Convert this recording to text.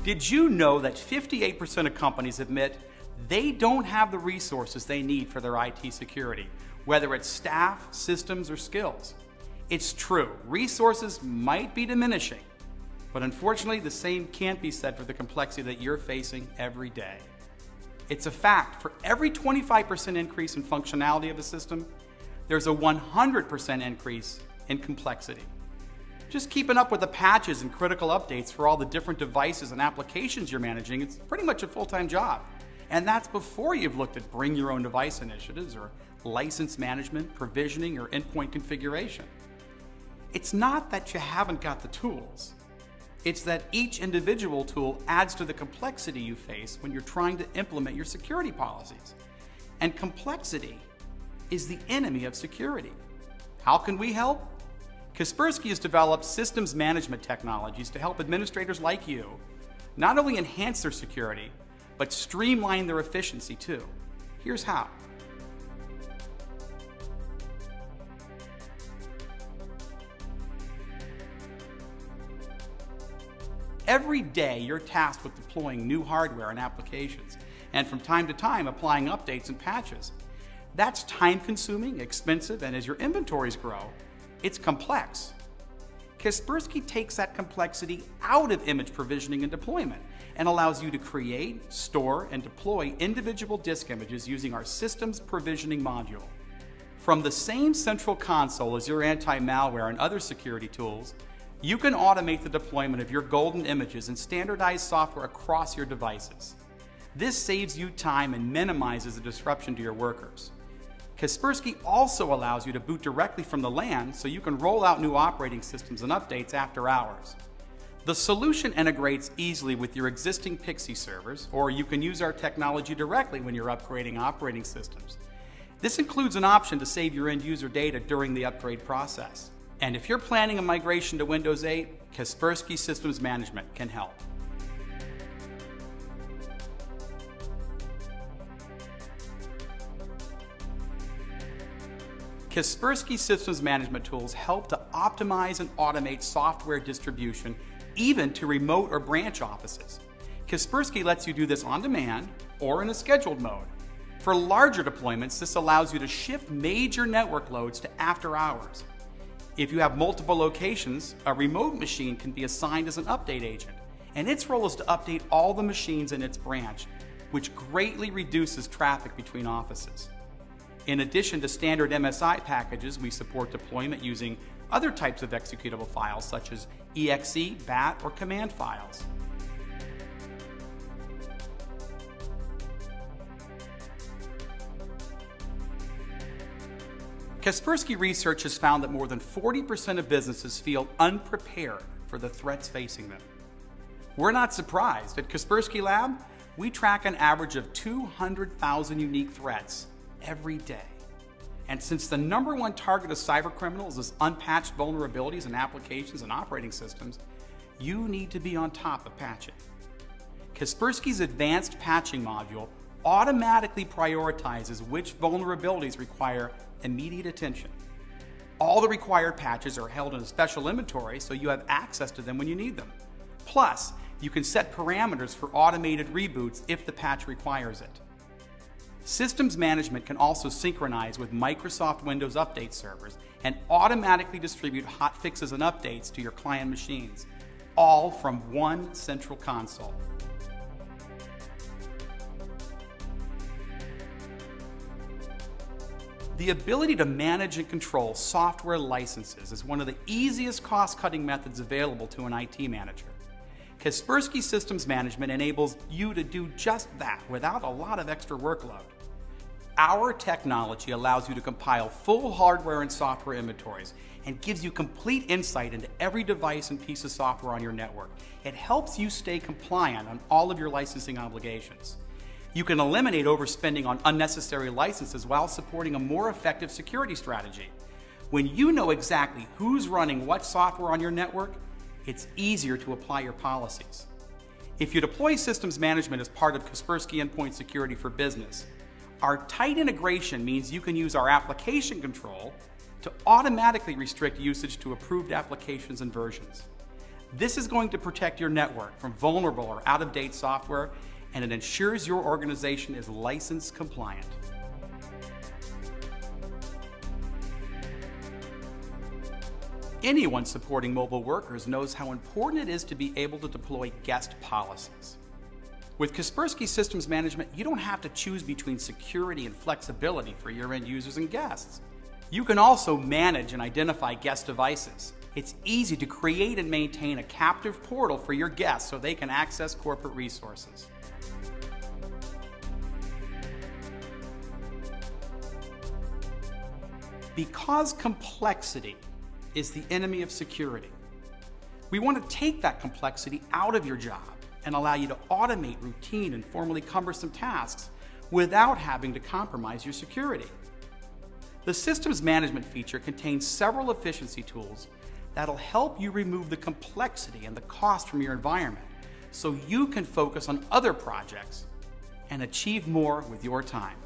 Did you know that 58% of companies admit they don't have the resources they need for their IT security, whether it's staff, systems, or skills? It's true, resources might be diminishing, but unfortunately the same can't be said for the complexity that you're facing every day. It's a fact, for every 25% increase in functionality of a system, there's a 100% increase in complexity. Just keeping up with the patches and critical updates for all the different devices and applications you're managing, it's pretty much a full-time job. And that's before you've looked at bring your own device initiatives or license management, provisioning, or endpoint configuration. It's not that you haven't got the tools. It's that each individual tool adds to the complexity you face when you're trying to implement your security policies. And complexity is the enemy of security. How can we help? Kaspersky has developed systems management technologies to help administrators like you not only enhance their security, but streamline their efficiency too. Here's how. Every day you're tasked with deploying new hardware and applications, and from time to time applying updates and patches. That's time-consuming, expensive, and as your inventories grow, it's complex. Kaspersky takes that complexity out of image provisioning and deployment and allows you to create, store, and deploy individual disk images using our systems provisioning module. From the same central console as your anti-malware and other security tools, you can automate the deployment of your golden images and standardized software across your devices. This saves you time and minimizes the disruption to your workers. Kaspersky also allows you to boot directly from the LAN so you can roll out new operating systems and updates after hours. The solution integrates easily with your existing Pixie servers, or you can use our technology directly when you're upgrading operating systems. This includes an option to save your end user data during the upgrade process. And if you're planning a migration to Windows 8, Kaspersky Systems Management can help. Kaspersky Systems Management tools help to optimize and automate software distribution, even to remote or branch offices. Kaspersky lets you do this on demand or in a scheduled mode. For larger deployments, this allows you to shift major network loads to after hours. If you have multiple locations, a remote machine can be assigned as an update agent, and its role is to update all the machines in its branch, which greatly reduces traffic between offices. In addition to standard MSI packages, we support deployment using other types of executable files such as exe, bat, or command files. Kaspersky research has found that more than 40% of businesses feel unprepared for the threats facing them. We're not surprised. At Kaspersky Lab, we track an average of 200,000 unique threats every day. And since the #1 target of cybercriminals is unpatched vulnerabilities in applications and operating systems, you need to be on top of patching. Kaspersky's advanced patching module automatically prioritizes which vulnerabilities require immediate attention. All the required patches are held in a special inventory so you have access to them when you need them. Plus, you can set parameters for automated reboots if the patch requires it. Systems management can also synchronize with Microsoft Windows Update servers and automatically distribute hot fixes and updates to your client machines, all from one central console. The ability to manage and control software licenses is one of the easiest cost-cutting methods available to an IT manager. Kaspersky Systems Management enables you to do just that without a lot of extra workload. Our technology allows you to compile full hardware and software inventories and gives you complete insight into every device and piece of software on your network. It helps you stay compliant on all of your licensing obligations. You can eliminate overspending on unnecessary licenses while supporting a more effective security strategy. When you know exactly who's running what software on your network, it's easier to apply your policies. If you deploy systems management as part of Kaspersky Endpoint Security for Business, our tight integration means you can use our application control to automatically restrict usage to approved applications and versions. This is going to protect your network from vulnerable or out-of-date software, and it ensures your organization is license compliant. Anyone supporting mobile workers knows how important it is to be able to deploy guest policies. With Kaspersky Systems Management, you don't have to choose between security and flexibility for your end users and guests. You can also manage and identify guest devices. It's easy to create and maintain a captive portal for your guests so they can access corporate resources. Because complexity is the enemy of security, we want to take that complexity out of your job and allow you to automate routine and formerly cumbersome tasks without having to compromise your security. The Systems Management feature contains several efficiency tools that'll help you remove the complexity and the cost from your environment so you can focus on other projects and achieve more with your time.